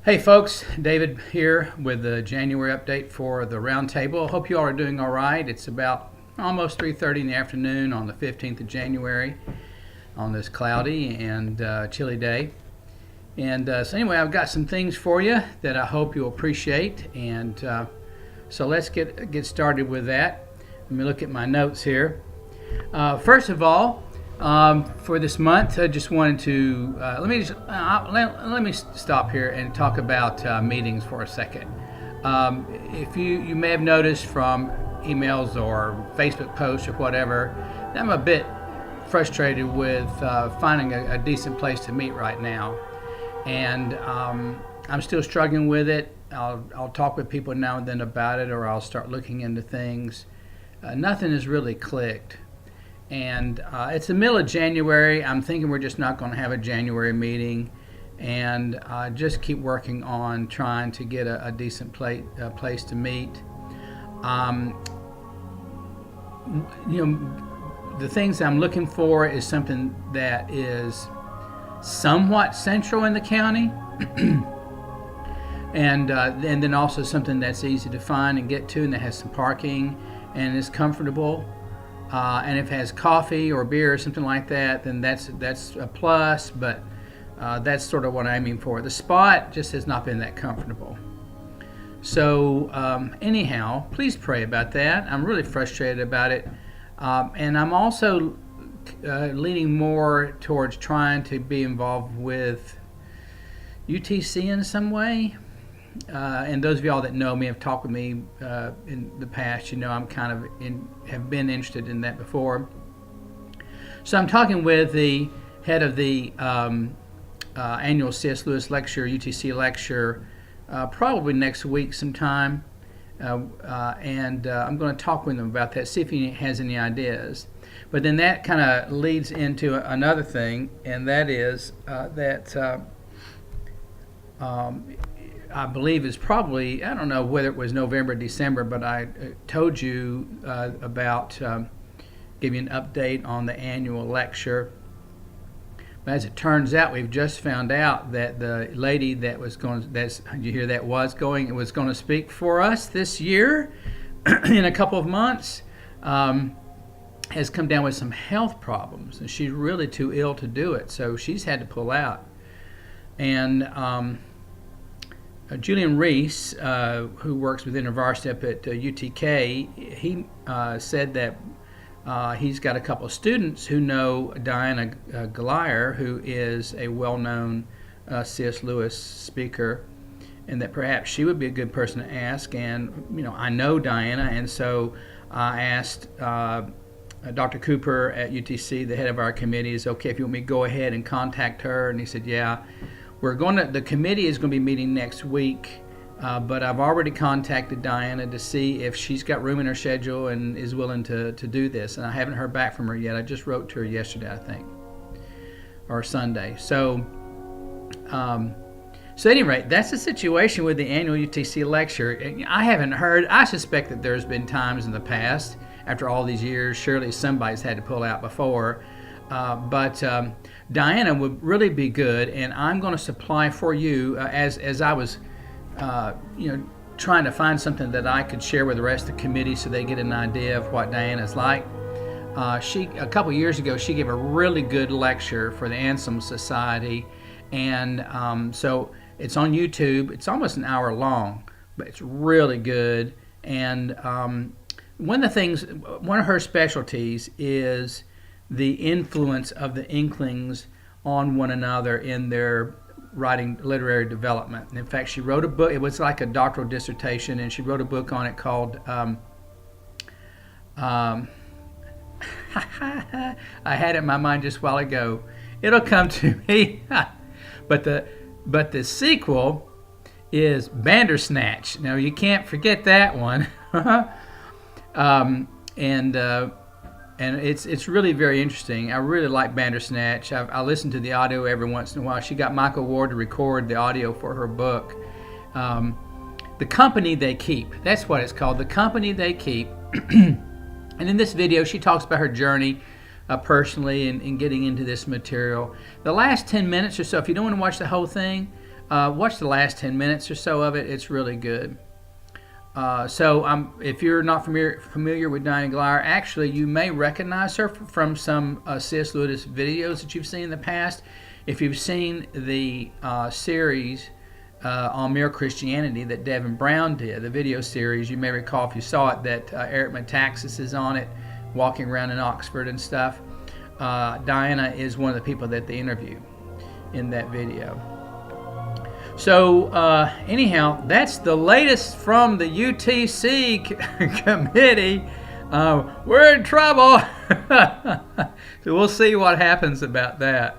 Hey folks, David here with the January update for the roundtable. Hope you all are doing all right. It's about almost 3:30 in the afternoon on the 15th of January on this cloudy and chilly day. And so anyway, I've got some things for you that I hope you'll appreciate. And so let's get started with that. Let me look at my notes here. First of all, for this month, I just wanted to let me stop here and talk about meetings for a second. If you may have noticed from emails or Facebook posts or whatever, I'm a bit frustrated with finding a decent place to meet right now, and I'm still struggling with it. I'll talk with people now and then about it, or I'll start looking into things. Nothing has really clicked. And it's the middle of January. I'm thinking we're just not going to have a January meeting, and just keep working on trying to get a decent place to meet. The things I'm looking for is something that is somewhat central in the county, and then also something that's easy to find and get to, and that has some parking and is comfortable. And if it has coffee or beer or something like that, then that's a plus, but that's sort of what I'm aiming for. The spot just has not been that comfortable. So anyhow, please pray about that. I'm really frustrated about it. And I'm also leaning more towards trying to be involved with UTC in some way. And those of y'all that know me, have talked with me in the past, I'm kind of have been interested in that before. So I'm talking with the head of the annual C.S. Lewis lecture, UTC lecture, probably next week sometime, and I'm going to talk with him about that, see if he has any ideas. But then that kind of leads into another thing, and that is that I believe is probably, I don't know whether it was November or December, but I told you about giving an update on the annual lecture. But as it turns out, we've just found out that the lady that was going to speak for us this year in a couple of months has come down with some health problems, and she's really too ill to do it, so she's had to pull out. And Julian Reese, who works with InterVarsity up at UTK, he said that he's got a couple of students who know Diana Gleier, who is a well-known C.S. Lewis speaker, and that perhaps she would be a good person to ask. And I know Diana, and so I asked Dr. Cooper at UTC, the head of our committee, is okay if you want me to go ahead and contact her, and he said, yeah. The committee is going to be meeting next week, but I've already contacted Diana to see if she's got room in her schedule and is willing to do this. And I haven't heard back from her yet. I just wrote to her yesterday, I think, or Sunday. So at any rate, that's the situation with the annual UTC lecture. I haven't heard. I suspect that there's been times in the past, after all these years, surely somebody's had to pull out before. But Diana would really be good, and I'm going to supply for you as I was, trying to find something that I could share with the rest of the committee so they get an idea of what Diana's like. A couple years ago, she gave a really good lecture for the Anselm Society, and so it's on YouTube. It's almost an hour long, but it's really good. And one of her specialties is the influence of the Inklings on one another in their writing literary development. And in fact, she wrote a book. It was like a doctoral dissertation, and she wrote a book on it called I had it in my mind just a while ago. It'll come to me. But the sequel is Bandersnatch. Now you can't forget that one. And it's really very interesting. I really like Bandersnatch. I listen to the audio every once in a while. She got Michael Ward to record the audio for her book. The Company They Keep. That's what it's called, The Company They Keep. And in this video, she talks about her journey personally in getting into this material. The last 10 minutes or so, if you don't want to watch the whole thing, Watch the last 10 minutes or so of it. It's really good. So if you're not familiar with Diana Glyer, actually you may recognize her from some C.S. Lewis videos that you've seen in the past. If you've seen the series on Mere Christianity that Devin Brown did, the video series, you may recall if you saw it that Eric Metaxas is on it, walking around in Oxford and stuff. Diana is one of the people that they interview in that video. So anyhow, that's the latest from the UTC committee. We're in trouble. So we'll see what happens about that.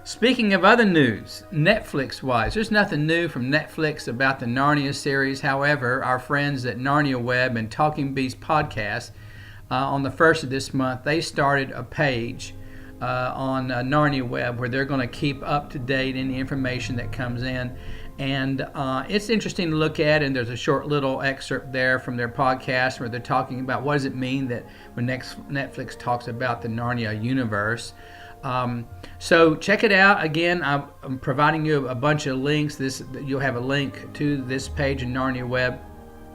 Speaking of other news, Netflix-wise, there's nothing new from Netflix about the Narnia series. However, our friends at NarniaWeb and Talking Beast podcast, on the 1st of this month, they started a page on NarniaWeb where they're going to keep up to date any information that comes in. And it's interesting to look at, and there's a short little excerpt there from their podcast where they're talking about what does it mean that when Netflix talks about the Narnia universe. So check it out. Again, I'm providing you a bunch of links. You'll have a link to this page in NarniaWeb,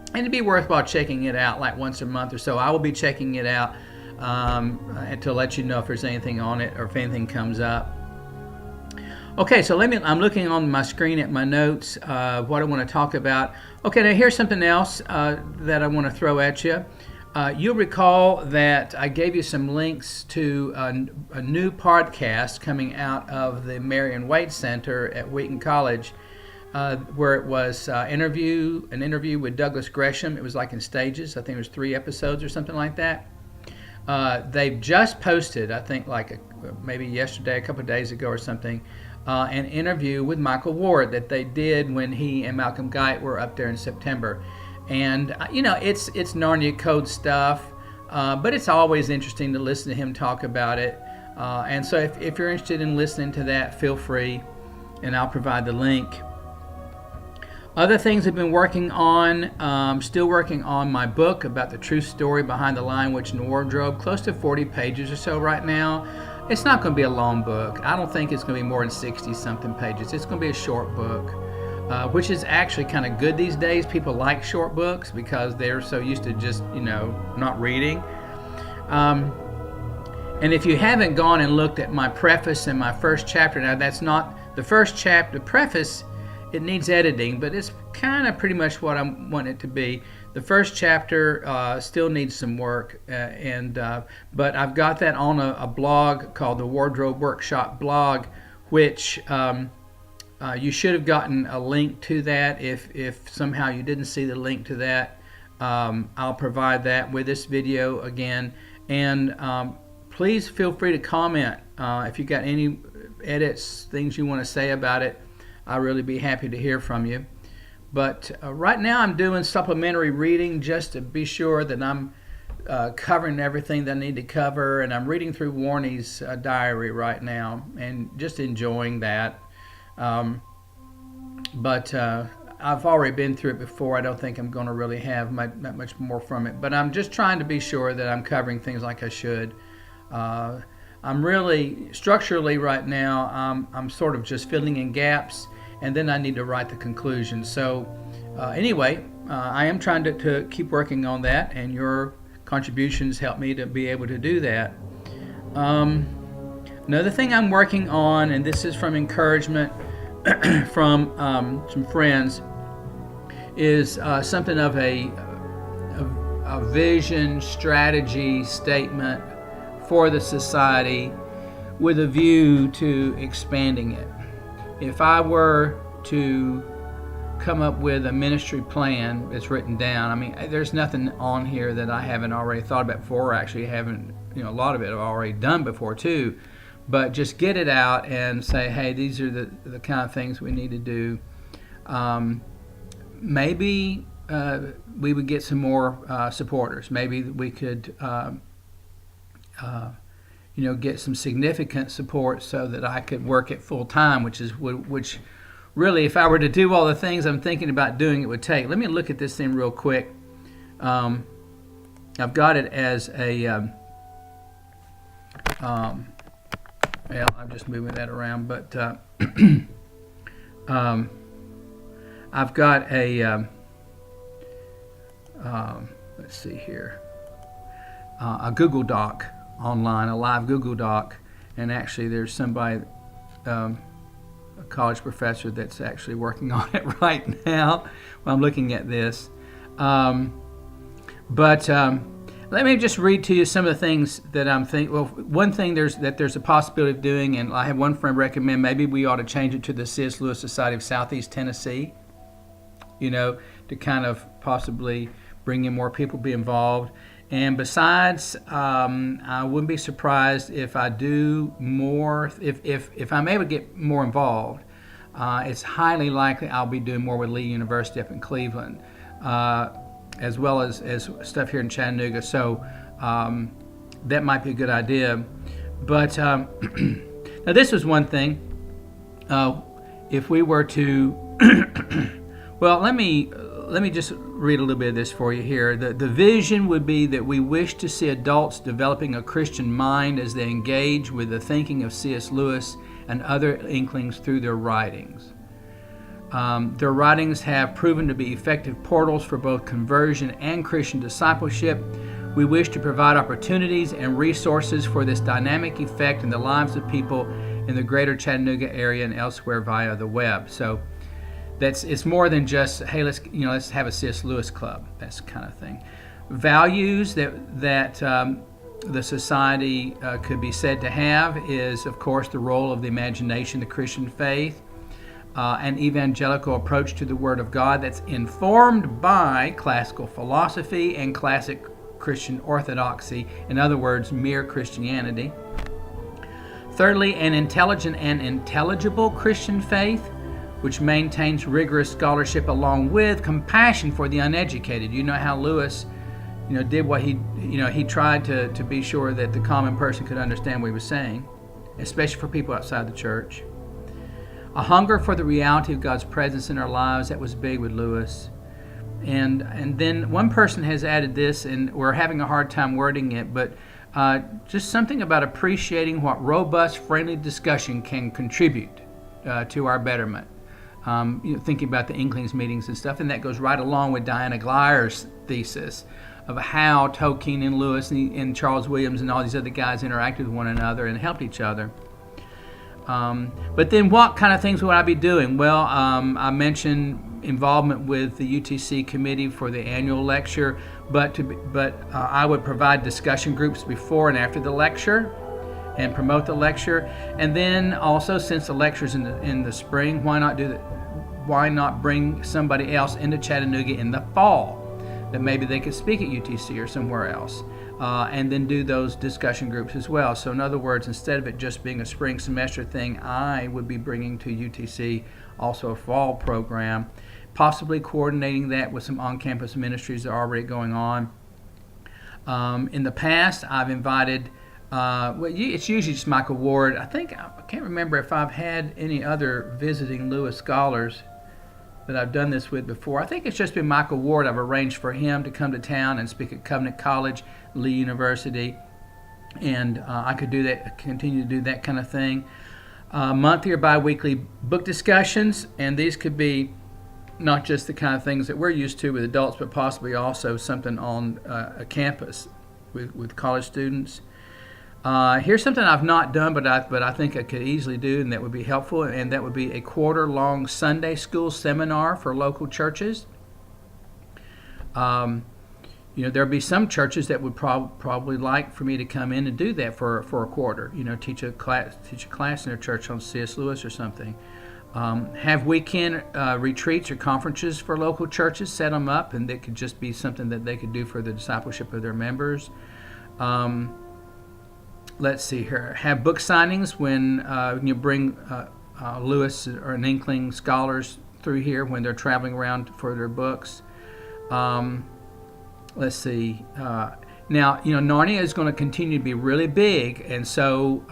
and it'd be worthwhile checking it out like once a month or so. I will be checking it out to let you know if there's anything on it or if anything comes up. Okay, so I'm looking on my screen at my notes, what I want to talk about. Okay, now here's something else that I want to throw at you. You'll recall that I gave you some links to a new podcast coming out of the Marion Wade Center at Wheaton College, where it was an interview with Douglas Gresham. It was like in stages. I think it was 3 episodes or something like that. They've just posted, I think maybe yesterday, a couple of days ago or something, an interview with Michael Ward that they did when he and Malcolm Guite were up there in September. And, it's Narnia Code stuff, but it's always interesting to listen to him talk about it. And so if you're interested in listening to that, feel free, and I'll provide the link. Other things I've been working on, still working on my book about the true story behind The Lion, Witch, and the Wardrobe, close to 40 pages or so right now. It's not going to be a long book. I don't think it's going to be more than 60-something pages. It's going to be a short book, which is actually kind of good these days. People like short books because they're so used to just, not reading. And if you haven't gone and looked at my preface and my first chapter, now that's not the first chapter. The preface, it needs editing, but it's kind of pretty much what I want it to be. The first chapter still needs some work, but I've got that on a blog called the Wardrobe Workshop blog, which you should have gotten a link to that. If somehow you didn't see the link to that, I'll provide that with this video again. And please feel free to comment if you got any edits, things you want to say about it. I'll really be happy to hear from you. But right now I'm doing supplementary reading just to be sure that I'm covering everything that I need to cover. And I'm reading through Warnie's diary right now and just enjoying that. But I've already been through it before. I don't think I'm going to really have that much more from it. But I'm just trying to be sure that I'm covering things like I should. I'm really, structurally right now, I'm sort of just filling in gaps, and then I need to write the conclusion. So anyway, I am trying to keep working on that, and your contributions help me to be able to do that. Another thing I'm working on, and this is from encouragement from some friends, is something of a vision, strategy statement for the society with a view to expanding it. If I were to come up with a ministry plan that's written down, I mean, there's nothing on here that I haven't already thought about before. Actually, haven't, a lot of it I've already done before too. But just get it out and say, hey, these are the kind of things we need to do. Maybe we would get some more supporters. Maybe we could get some significant support so that I could work it full time, which really, if I were to do all the things I'm thinking about doing, it would take. Let me look at this thing real quick. I've got it as a, well, I'm just moving that around, but Um, I've got a let's see here, a Google Doc online, a live Google Doc, and actually there's somebody, a college professor, that's actually working on it right now while I'm looking at this. But let me just read to you some of the things that I'm thinking. Well, one thing there's a possibility of doing, and I have one friend recommend maybe we ought to change it to the C.S. Lewis Society of Southeast Tennessee, to kind of possibly bring in more people, be involved. And besides, I wouldn't be surprised if I do more, if I'm able to get more involved. It's highly likely I'll be doing more with Lee University up in Cleveland, as well as stuff here in Chattanooga. So that might be a good idea. But now this was one thing. If we were to, well, let me just read a little bit of this for you here. The vision would be that we wish to see adults developing a Christian mind as they engage with the thinking of C.S. Lewis and other inklings through their writings. Their writings have proven to be effective portals for both conversion and Christian discipleship. We wish to provide opportunities and resources for this dynamic effect in the lives of people in the greater Chattanooga area and elsewhere via the web. So it's more than just, hey, let's have a C.S. Lewis club, that's kind of thing. Values that the society could be said to have is, of course, the role of the imagination, the Christian faith, an evangelical approach to the Word of God that's informed by classical philosophy and classic Christian orthodoxy, in other words, mere Christianity. Thirdly, an intelligent and intelligible Christian faith, which maintains rigorous scholarship along with compassion for the uneducated. You know how Lewis, did what he tried to be sure that the common person could understand what he was saying, especially for people outside the church. A hunger for the reality of God's presence in our lives, that was big with Lewis. And then one person has added this, and we're having a hard time wording it, but just something about appreciating what robust, friendly discussion can contribute to our betterment. Thinking about the Inklings meetings and stuff, and that goes right along with Diana Gleyer's thesis of how Tolkien and Lewis and Charles Williams and all these other guys interacted with one another and helped each other. But then what kind of things would I be doing? Well, I mentioned involvement with the UTC committee for the annual lecture, but I would provide discussion groups before and after the lecture and promote the lecture. And then also, since the lecture's in the spring, why not bring somebody else into Chattanooga in the fall that maybe they could speak at UTC or somewhere else, and then do those discussion groups as well. So in other words, instead of it just being a spring semester thing, I would be bringing to UTC also a fall program, possibly coordinating that with some on-campus ministries that are already going on. In the past, I've invited, it's usually just Michael Ward. I can't remember if I've had any other visiting Lewis scholars that I've done this with before. I think it's just been Michael Ward. I've arranged for him to come to town and speak at Covenant College, Lee University, and I could do that, continue to do that kind of thing. Monthly or bi-weekly book discussions, and these could be not just the kind of things that we're used to with adults, but possibly also something on a campus with college students. Here's something I've not done, but I think I could easily do, and that would be helpful, and that would be a quarter-long Sunday school seminar for local churches. There'll be some churches that would probably like for me to come in and do that for a quarter. Teach a class in their church on C.S. Lewis or something. Have weekend retreats or conferences for local churches. Set them up, and it could just be something that they could do for the discipleship of their members. Let's see here. Have book signings when you bring Lewis or an Inkling scholars through here when they're traveling around for their books. Let's see. Now, Narnia is going to continue to be really big, and so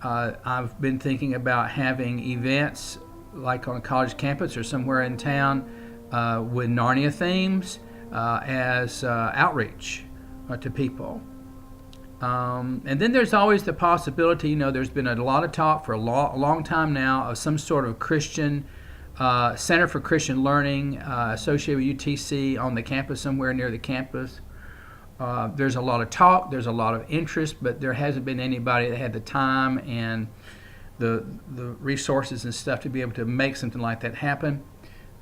I've been thinking about having events like on a college campus or somewhere in town with Narnia themes as outreach to people. And then there's always the possibility, there's been a lot of talk for a long time now of some sort of Christian Center for Christian Learning associated with UTC on the campus, somewhere near the campus. There's a lot of talk, there's a lot of interest, but there hasn't been anybody that had the time and the resources and stuff to be able to make something like that happen.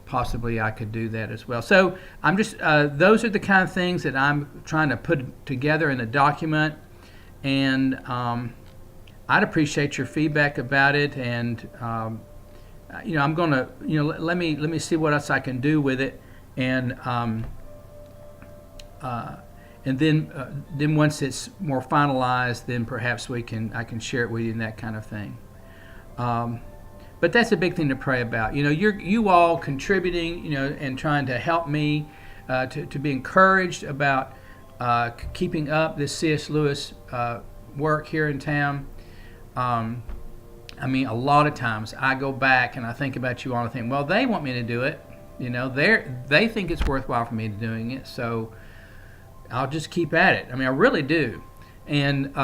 Possibly I could do that as well. So I'm just those are the kind of things that I'm trying to put together in a document, and I'd appreciate your feedback about it. And I'm gonna let me see what else I can do with it, and then once it's more finalized, then perhaps I can share it with you and that kind of thing. But that's a big thing to pray about. You all contributing, and trying to help me to be encouraged about keeping up this C.S. Lewis work here in town. A lot of times I go back and I think about you all and think, well, they want me to do it. They think it's worthwhile for me doing it, so I'll just keep at it. I really do. And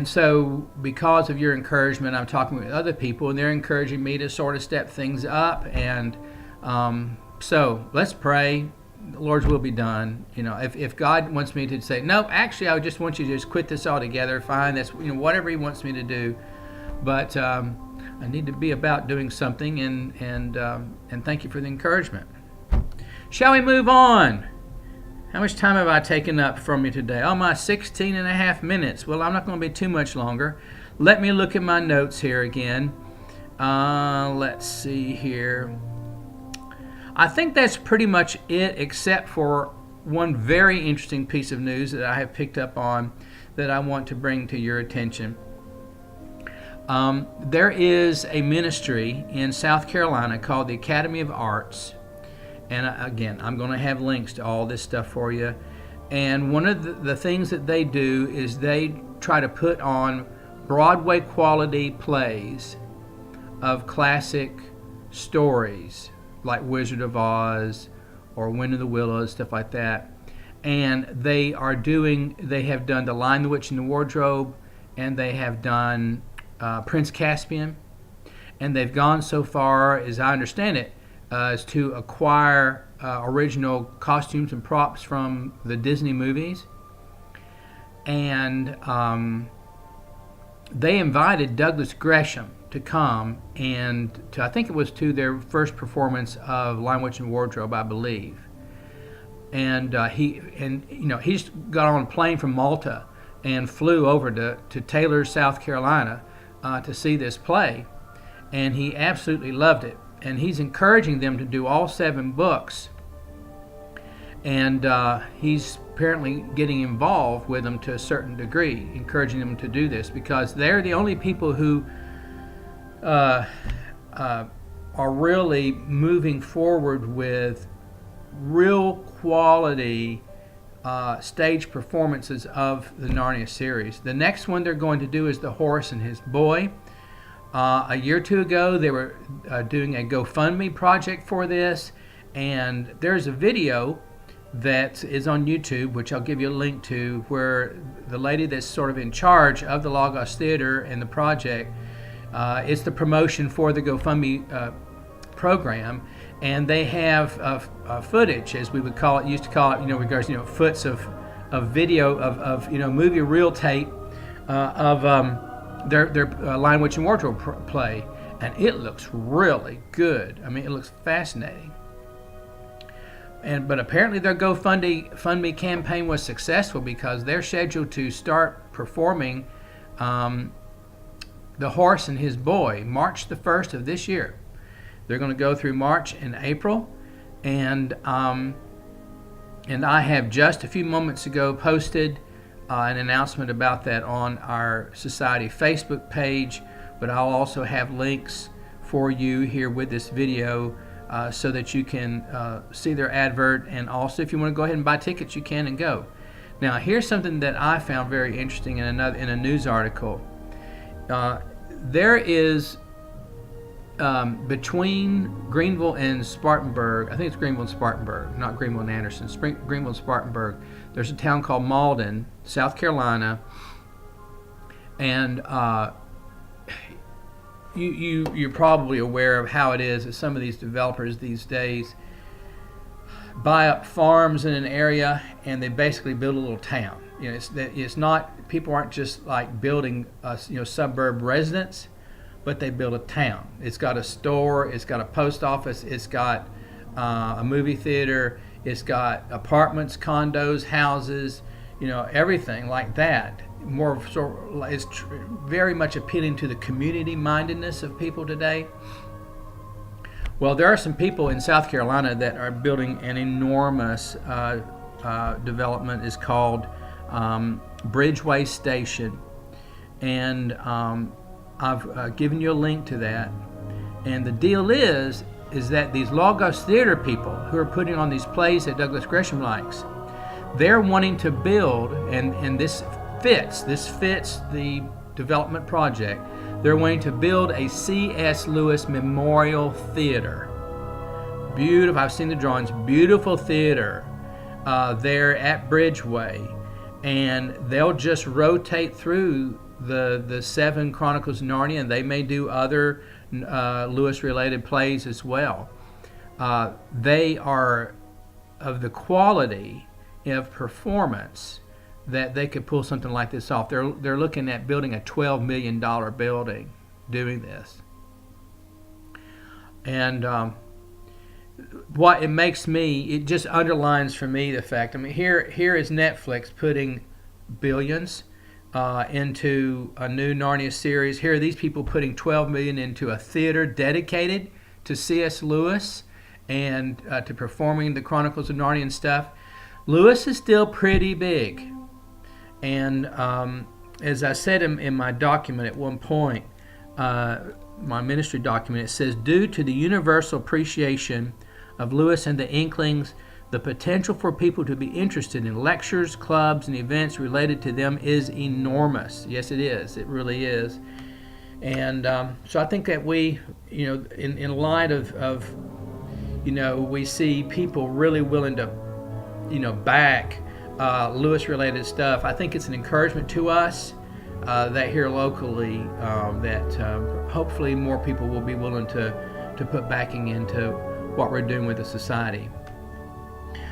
so because of your encouragement, I'm talking with other people, and they're encouraging me to sort of step things up. And so let's pray. The Lord's will be done. If God wants me to say, no, actually, I just want you to just quit this altogether, fine. That's whatever He wants me to do. But I need to be about doing something, and thank you for the encouragement. Shall we move on? How much time have I taken up from you today? Oh, my 16 and a half minutes. Well, I'm not going to be too much longer. Let me look at my notes here again. Let's see here. I think that's pretty much it, except for one very interesting piece of news that I have picked up on that I want to bring to your attention. There is a ministry in South Carolina called the Academy of Arts. And again, I'm going to have links to all this stuff for you. And one of the things that they do is they try to put on Broadway quality plays of classic stories like Wizard of Oz or Wind of the Willows, stuff like that. And they have done The Lion, the Witch, and the Wardrobe, and they have done Prince Caspian. And they've gone so far, as I understand it, is to acquire original costumes and props from the Disney movies. And they invited Douglas Gresham to come and I think it was to their first performance of Lion, Witch, and Wardrobe, I believe. And he just got on a plane from Malta and flew over to Taylor, South Carolina to see this play. And he absolutely loved it. And he's encouraging them to do all 7 books. And he's apparently getting involved with them to a certain degree, encouraging them to do this, because they're the only people who are really moving forward with real quality stage performances of the Narnia series. The next one they're going to do is The Horse and His Boy. A year or two ago, they were doing a GoFundMe project for this, and there's a video that is on YouTube, which I'll give you a link to, where the lady that's sort of in charge of the Logos Theater and the project, it's the promotion for the GoFundMe program, and they have footage, as we would call it, used to call it, regards, foots of video of movie reel tape of their Lion, Witch, and Wardrobe play, and it looks really good. It looks fascinating. But apparently their GoFundMe campaign was successful, because they're scheduled to start performing The Horse and His Boy March the 1st of this year. They're going to go through March and April, and I have just a few moments ago posted an announcement about that on our Society Facebook page, but I'll also have links for you here with this video so that you can see their advert, and also if you want to go ahead and buy tickets, you can and go. Now, here's something that I found very interesting in a news article. There is between Greenville and Spartanburg, I think it's Greenville and Spartanburg, not Greenville and Anderson, Greenville and Spartanburg, there's a town called Malden, South Carolina, and you're probably aware of how it is that some of these developers these days buy up farms in an area and they basically build a little town. You know, it's not, people aren't just like building suburb residents, but they build a town. It's got a store, it's got a post office, it's got a movie theater, it's got apartments, condos, houses, everything like that. More it's very much appealing to the community mindedness of people today. Well, there are some people in South Carolina that are building an enormous development. It's called Bridgeway Station, and I've given you a link to that. And the deal is that these Logos Theater people who are putting on these plays that Douglas Gresham likes, they're wanting to build, and this fits the development project. They're wanting to build a C.S. Lewis Memorial Theater. Beautiful, I've seen the drawings, beautiful theater there at Bridgeway. And they'll just rotate through the 7 Chronicles of Narnia, and they may do other Lewis-related plays as well. They are of the quality of performance that they could pull something like this off. They're looking at building a $12 million building doing this. And what it makes me, it just underlines for me the fact, here is Netflix putting billions into a new Narnia series. Here are these people putting $12 million into a theater dedicated to C.S. Lewis and to performing the Chronicles of Narnia and stuff. Lewis is still pretty big. And as I said in my document at one point, my ministry document, it says, due to the universal appreciation of Lewis and the Inklings, the potential for people to be interested in lectures, clubs, and events related to them is enormous. Yes, it is. It really is. And so I think that we, in light of we see people really willing to, back Lewis-related stuff. I think it's an encouragement to us that here locally that hopefully more people will be willing to put backing into what we're doing with the society.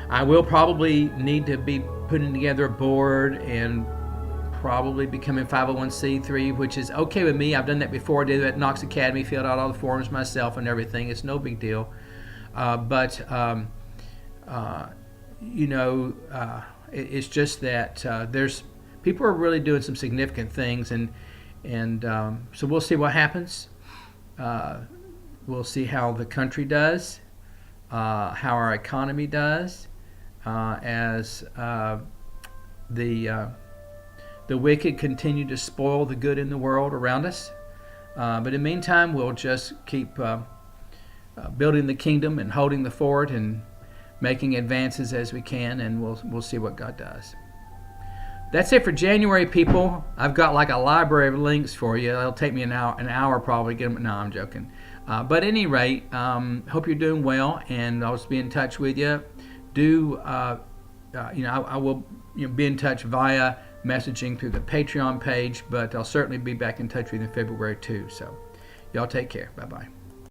I will probably need to be putting together a board and probably becoming 501c3, which is okay with me. I've done that before. I did it at Knox Academy, filled out all the forms myself and everything. It's no big deal. It's just that there's people are really doing some significant things, and so we'll see what happens. We'll see how the country does, how our economy does, as the wicked continue to spoil the good in the world around us. But in the meantime, we'll just keep building the kingdom and holding the fort and making advances as we can, and we'll see what God does. That's it for January, people. I've got like a library of links for you. It'll take me an hour probably to get them. No, I'm joking. But at any rate, hope you're doing well, and I'll just be in touch with you. I will be in touch via messaging through the Patreon page, but I'll certainly be back in touch with you in February too. So y'all take care. Bye-bye.